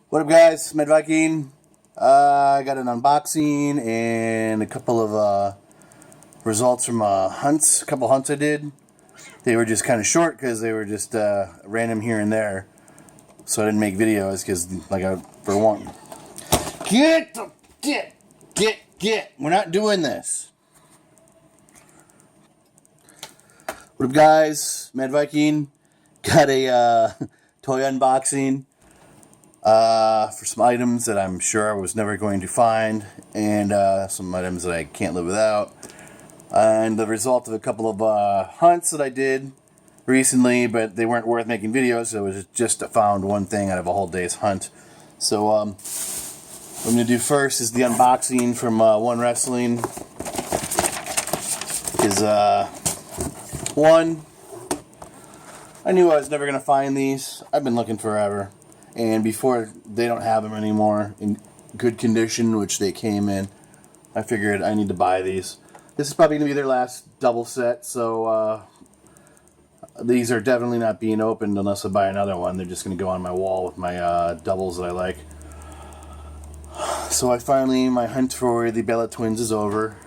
What up, guys? Med Viking. I got an unboxing and a couple of results from hunts. A couple hunts I did. They were just kind of short because they were just random here and there. So I didn't make videos because, for one, get. We're not doing this. What up, guys? Med Viking. Got a toy unboxing. For some items that I'm sure I was never going to find, and some items that I can't live without, and the result of a couple of hunts that I did recently, but they weren't worth making videos, so it was just found one thing out of a whole day's hunt. So what I'm going to do first is the unboxing from One Wrestling. Is one, I knew I was never going to find these. I've been looking forever. And before they don't have them anymore in good condition, which they came in, I figured I need to buy these. This is probably going to be their last double set, so these are definitely not being opened unless I buy another one. They're just going to go on my wall with my doubles that I like. So my hunt for the Bella twins is over.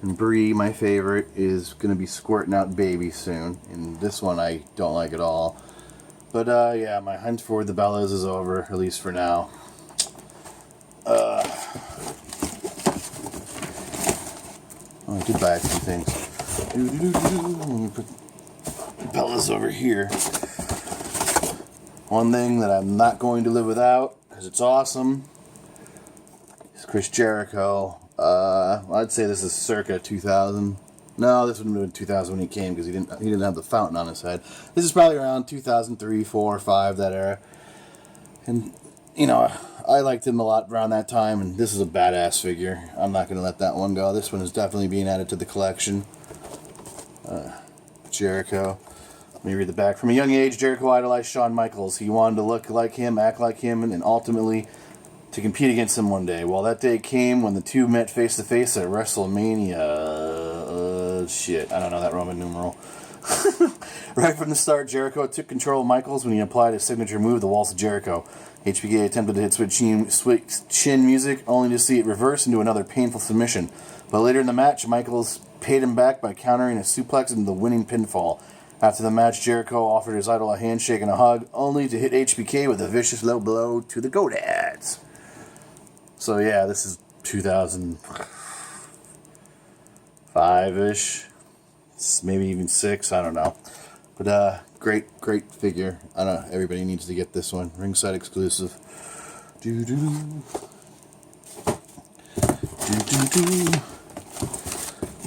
And Bree, my favorite, is going to be squirting out babies soon. And this one I don't like at all. But, yeah, my hunt for the Bellas is over, at least for now. Oh, I did buy a few things. Let me put the Bellas over here. One thing that I'm not going to live without, because it's awesome, is Chris Jericho. I'd say this is circa 2000. No, this would have been 2000 when he came because he didn't have the fountain on his head. This is probably around 2003, 4, 5, that era. And, I liked him a lot around that time, and this is a badass figure. I'm not going to let that one go. This one is definitely being added to the collection. Jericho. Let me read the back. From a young age, Jericho idolized Shawn Michaels. He wanted to look like him, act like him, and ultimately to compete against him one day. Well, that day came when the two met face to face at WrestleMania. Shit, I don't know that Roman numeral. Right from the start, Jericho took control of Michaels when he applied his signature move, the Waltz of Jericho. HBK attempted to hit switch chin music, only to see it reverse into another painful submission. But later in the match, Michaels paid him back by countering a suplex into the winning pinfall. After the match, Jericho offered his idol a handshake and a hug, only to hit HBK with a vicious low blow to the gonads. So yeah, this is 2005-ish, maybe even 6, I don't know. But great figure. I don't know, everybody needs to get this one. Ringside exclusive.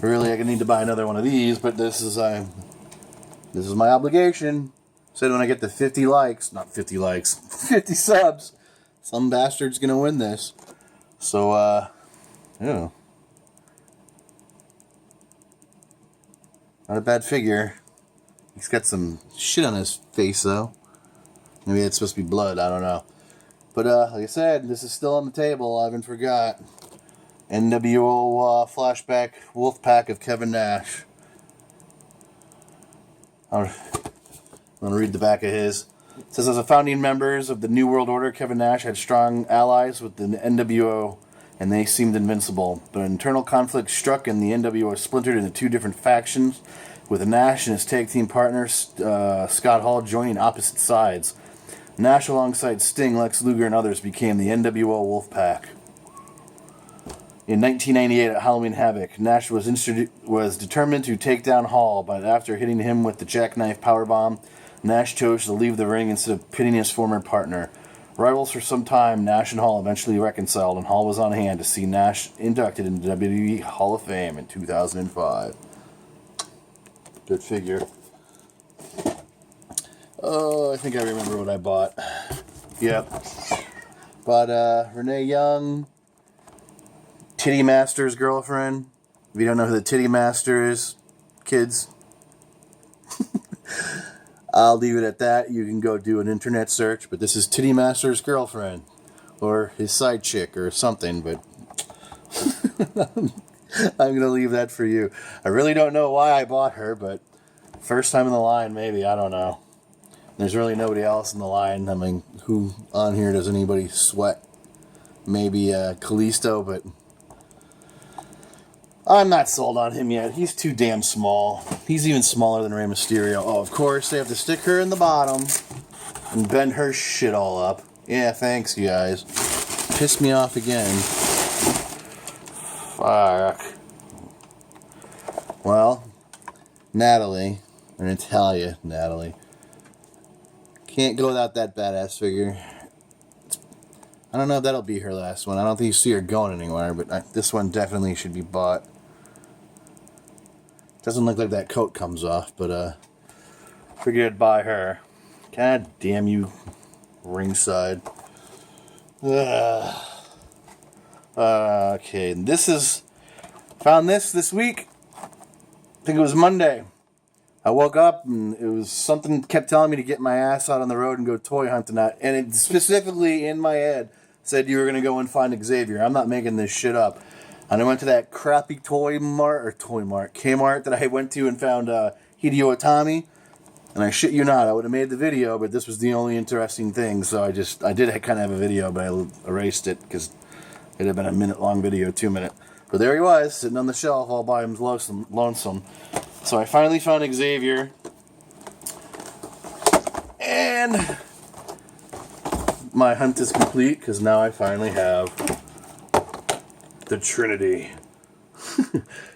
Really, I need to buy another one of these, but this is my obligation. Said when I get to 50 likes, not 50 likes, 50 subs, some bastard's gonna win this. So, yeah. Not a bad figure. He's got some shit on his face, though. Maybe it's supposed to be blood, I don't know. But, like I said, this is still on the table. I haven't forgot. NWO flashback Wolfpack of Kevin Nash. I'm going to read the back of his. It says, as a founding members of the New World Order, Kevin Nash had strong allies with the NWO, and they seemed invincible. But internal conflict struck, and the NWO splintered into two different factions, with Nash and his tag team partner, Scott Hall, joining opposite sides. Nash, alongside Sting, Lex Luger, and others, became the NWO Wolfpack. In 1998, at Halloween Havoc, Nash was determined to take down Hall, but after hitting him with the jackknife powerbomb, Nash chose to leave the ring instead of pitting his former partner. Rivals for some time, Nash and Hall eventually reconciled, and Hall was on hand to see Nash inducted into the WWE Hall of Fame in 2005. Good figure. Oh, I think I remember what I bought. Yep. Bought Renee Young, Titty Master's girlfriend. If you don't know who the Titty Master is, kids, I'll leave it at that. You can go do an internet search, but this is Titty Master's girlfriend, or his side chick, or something, but I'm going to leave that for you. I really don't know why I bought her, but first time in the line, maybe, I don't know. There's really nobody else in the line. I mean, who on here does anybody sweat? Maybe Kalisto, but I'm not sold on him yet. He's too damn small. He's even smaller than Rey Mysterio. Oh, of course, they have to stick her in the bottom and bend her shit all up. Yeah, thanks, you guys. Pissed me off again. Fuck. Well, Natalie, or Natalia, Natalie. Can't go without that badass figure. I don't know if that'll be her last one. I don't think you see her going anywhere, but this one definitely should be bought. Doesn't look like that coat comes off, but figured I'd buy her. God damn you, ringside. Okay, found this week. I think it was Monday. I woke up and it was something kept telling me to get my ass out on the road and go toy hunting out. And it specifically in my head said you were going to go and find Xavier. I'm not making this shit up. And I went to that crappy Kmart that I went to and found Hideo Itami. And I shit you not, I would have made the video, but this was the only interesting thing. So I did kind of have a video, but I erased it because it had been a minute-long video, 2 minute. But there he was, sitting on the shelf all by him lonesome. So I finally found Xavier. And my hunt is complete because now I finally have the Trinity.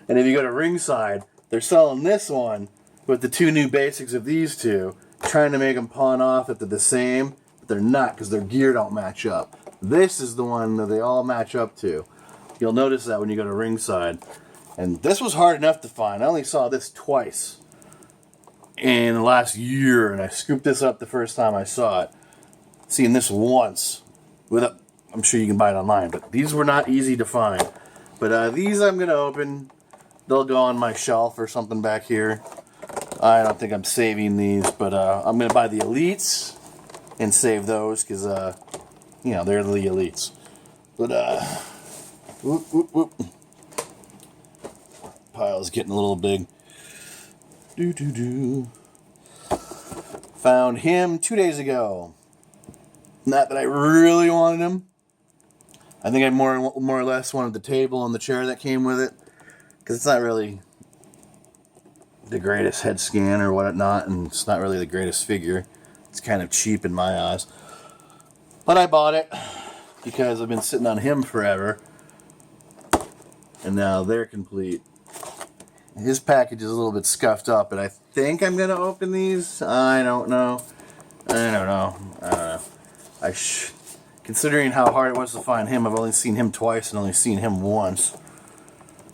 And if you go to Ringside, they're selling this one with the two new basics of these two, trying to make them pawn off that they're the same, but they're not because their gear don't match up. This is the one that they all match up to. You'll notice that when you go to Ringside. And this was hard enough to find. I only saw this twice in the last year, and I scooped this up the first time I saw it. Seeing this once, I'm sure you can buy it online, but these were not easy to find. But these I'm going to open. They'll go on my shelf or something back here. I don't think I'm saving these, but I'm going to buy the Elites and save those because, they're the Elites. But, whoop, whoop, whoop. Pile's getting a little big. Found him 2 days ago. Not that I really wanted him. I think I more or less wanted the table and the chair that came with it. Because it's not really the greatest head scan or whatnot. And it's not really the greatest figure. It's kind of cheap in my eyes. But I bought it. Because I've been sitting on him forever. And now they're complete. His package is a little bit scuffed up, but I think I'm going to open these. I don't know. Considering how hard it was to find him, I've only seen him twice and only seen him once.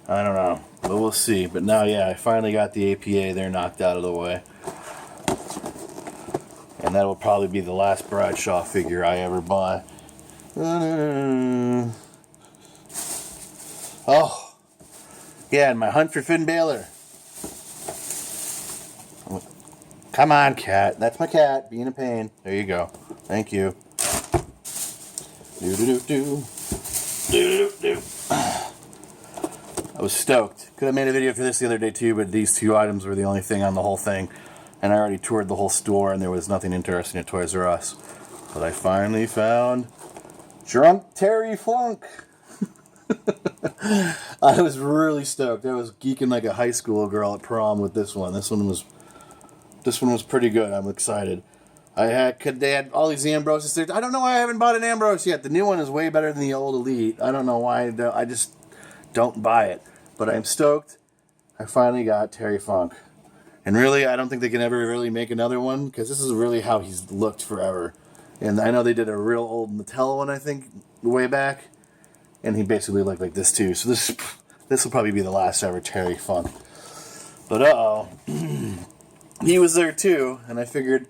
I don't know, but we'll see. But now, yeah, I finally got the APA. They're knocked out of the way. And that will probably be the last Bradshaw figure I ever buy. Oh. Yeah, and my hunt for Fin Balor. Come on, cat. That's my cat being a pain. There you go. Thank you. I was stoked. Could have made a video for this the other day too, but these two items were the only thing on the whole thing. And I already toured the whole store and there was nothing interesting at Toys R Us. But I finally found Drunk Terry Funk. I was really stoked. I was geeking like a high school girl at prom with this one. This one was pretty good. I'm excited. They had all these Ambroses there. I don't know why I haven't bought an Ambrose yet. The new one is way better than the old Elite. I don't know why. I just don't buy it. But I'm stoked. I finally got Terry Funk. And really, I don't think they can ever really make another one because this is really how he's looked forever. And I know they did a real old Mattel one, I think, way back. And he basically looked like this too. So this will probably be the last ever Terry Funk. But he was there too, and I figured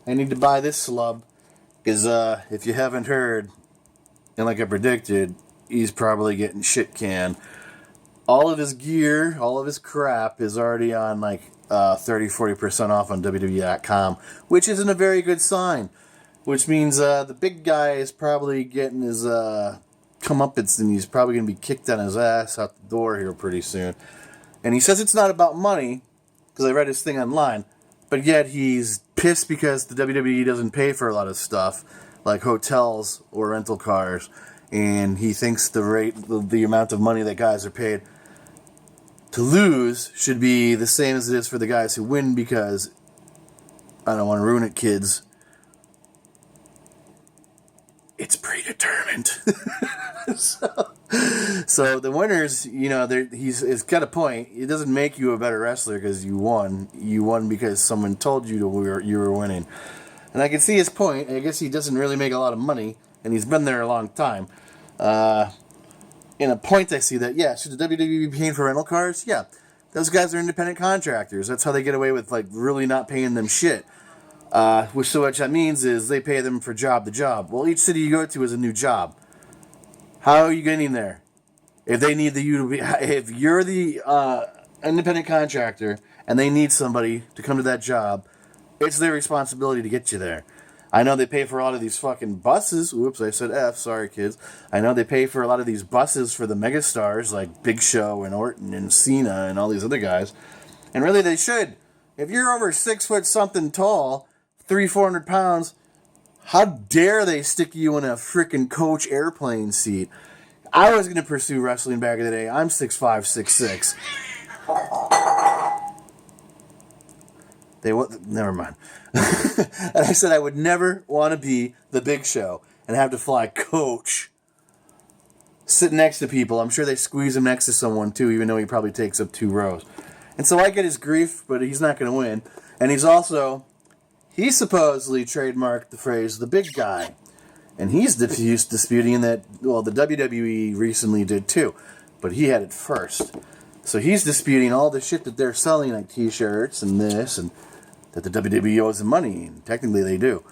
I need to buy this slub because if you haven't heard, and like I predicted, he's probably getting shit canned. All of his gear, all of his crap is already on like 30-40% off on WWE.com, which isn't a very good sign. Which means the big guy is probably getting his comeuppance, and he's probably going to be kicked on his ass out the door here pretty soon. And he says it's not about money, because I read his thing online, but yet he's pissed because the WWE doesn't pay for a lot of stuff, like hotels or rental cars, and he thinks the amount of money that guys are paid to lose should be the same as it is for the guys who win, because I don't want to ruin it, kids. It's predetermined. So the winners, he's got a point. It doesn't make you a better wrestler because you won. You won because someone told you you were winning. And I can see his point. I guess he doesn't really make a lot of money, and he's been there a long time. In a point, I see that, yeah, should the WWE be paying for rental cars? Yeah. Those guys are independent contractors. That's how they get away with, really not paying them shit. Which that means is they pay them for job to job. Well, each city you go to is a new job. How are you getting there? If they need if you're the independent contractor and they need somebody to come to that job, it's their responsibility to get you there. I know they pay for a lot of these fucking buses. Whoops, I said F. Sorry, kids. I know they pay for a lot of these buses for the megastars like Big Show and Orton and Cena and all these other guys. And really, they should. If you're over 6 foot something tall, 400 pounds, how dare they stick you in a freaking coach airplane seat? I was going to pursue wrestling back in the day. I'm 6'5", 6'6". Never mind. And I said I would never want to be the Big Show and have to fly coach. Sitting next to people. I'm sure they squeeze him next to someone too, even though he probably takes up 2 rows. And so I get his grief, but he's not going to win. And he supposedly trademarked the phrase, the big guy. And he's disputing that, well, the WWE recently did too. But he had it first. So he's disputing all the shit that they're selling, like t-shirts and this, and that the WWE owes them money. And technically they do.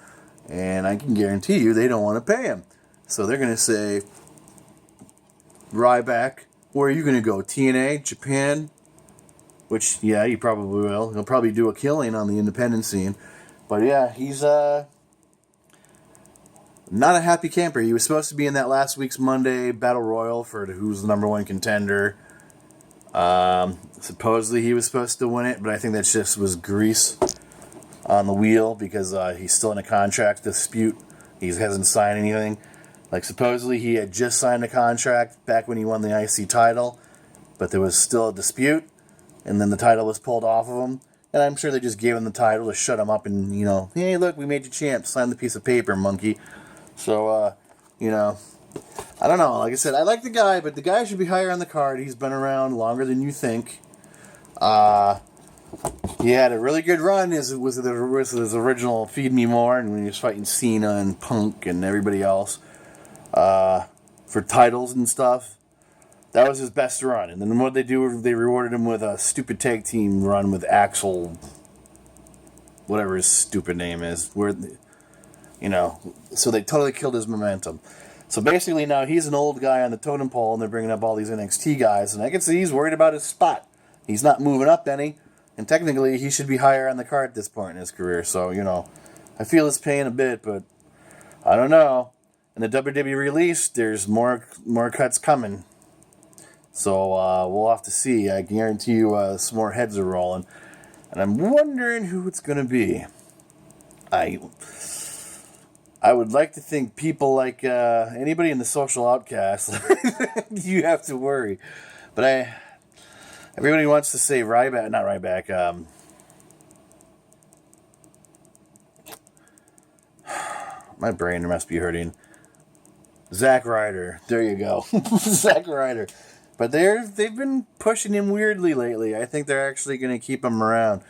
And I can guarantee you they don't want to pay him. So they're going to say, Ryback, where are you going to go? TNA? Japan? Which, yeah, he probably will. He'll probably do a killing on the independent scene. But yeah, he's not a happy camper. He was supposed to be in that last week's Monday Battle Royal for who's the number 1 contender. Supposedly he was supposed to win it, but I think that just was grease on the wheel because he's still in a contract dispute. He hasn't signed anything. Supposedly he had just signed a contract back when he won the IC title, but there was still a dispute, and then the title was pulled off of him. And I'm sure they just gave him the title to shut him up and, hey, look, we made you champ. Sign the piece of paper, monkey. So, I don't know. Like I said, I like the guy, but the guy should be higher on the card. He's been around longer than you think. He had a really good run. Was his original Feed Me More, and when he was fighting Cena and Punk and everybody else for titles and stuff. That was his best run. And then what they do, they rewarded him with a stupid tag team run with Axel, whatever his stupid name is. So they totally killed his momentum. So basically now he's an old guy on the totem pole, and they're bringing up all these NXT guys, and I can see he's worried about his spot. He's not moving up any, and technically he should be higher on the card at this point in his career. So, I feel it's paying a bit, but I don't know. In the WWE release, there's more cuts coming. So we'll have to see. I guarantee you some more heads are rolling. And I'm wondering who it's going to be. I would like to think people like anybody in the social outcast, you have to worry. But everybody wants to say Ryback, not Ryback. My brain must be hurting. Zack Ryder. There you go. Zack Ryder. But they've been pushing him weirdly lately. I think they're actually going to keep him around.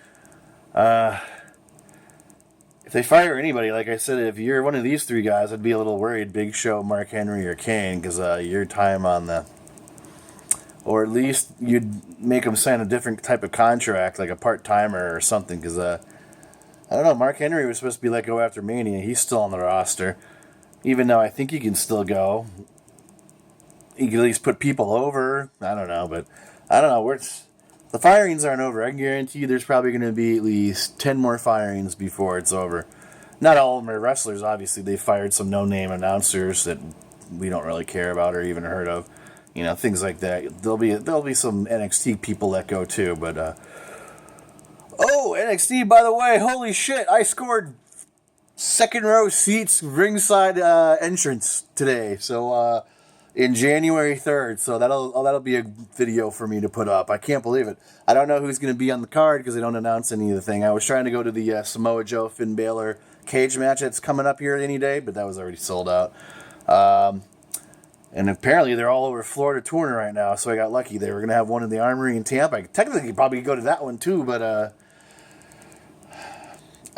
If they fire anybody, like I said, if you're one of these 3 guys, I'd be a little worried. Big Show, Mark Henry, or Kane, because your time on the... Or at least you'd make him sign a different type of contract, like a part-timer or something, because, I don't know, Mark Henry was supposed to be let go after Mania. He's still on the roster. Even though I think he can still go. He can at least put people over. I don't know, but I don't know. The firings aren't over. I can guarantee you there's probably going to be at least 10 more firings before it's over. Not all of them are wrestlers, obviously. They fired some no-name announcers that we don't really care about or even heard of. Things like that. There'll be some NXT people let go too, but Oh, NXT, by the way, holy shit, I scored second row seats, ringside entrance today. So, in January 3rd. So that'll be a video for me to put up. I can't believe it. I don't know who's going to be on the card because they don't announce any of the thing. I was trying to go to the Samoa Joe Finn Balor cage match that's coming up here any day, but that was already sold out. And apparently they're all over Florida touring right now, so I got lucky. They were going to have one in the Armory in Tampa. I technically could probably go to that one too, but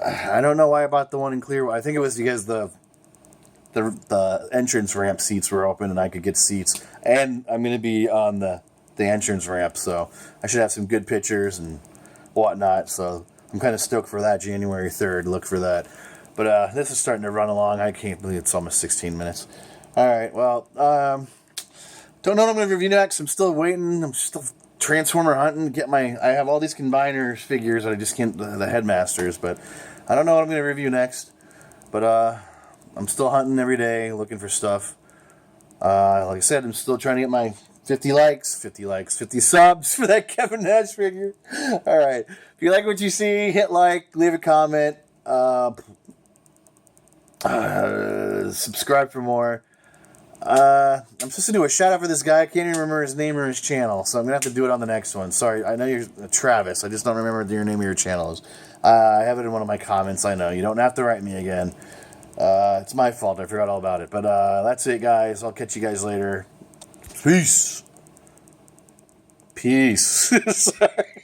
I don't know why I bought the one in Clearwater. I think it was because the entrance ramp seats were open and I could get seats. And I'm going to be on the entrance ramp, so I should have some good pictures and whatnot. So I'm kind of stoked for that, January 3rd. Look for that. But this is starting to run along. I can't believe it's almost 16 minutes. All right, well, don't know what I'm going to review next. I'm still waiting. I'm still Transformer hunting. I have all these combiner figures that I just can't, the Headmasters, but I don't know what I'm going to review next. But I'm still hunting every day, looking for stuff. Like I said, I'm still trying to get my 50 likes, 50 subs for that Kevin Nash figure. All right. If you like what you see, hit like, leave a comment, subscribe for more. I'm supposed to do a shout out for this guy. I can't even remember his name or his channel, so I'm going to have to do it on the next one. Sorry, I know you're Travis. I just don't remember what your name or your channel is. I have it in one of my comments. I know. You don't have to write me again. It's my fault. I forgot all about it. But that's it, guys. I'll catch you guys later. Peace. Peace. Sorry.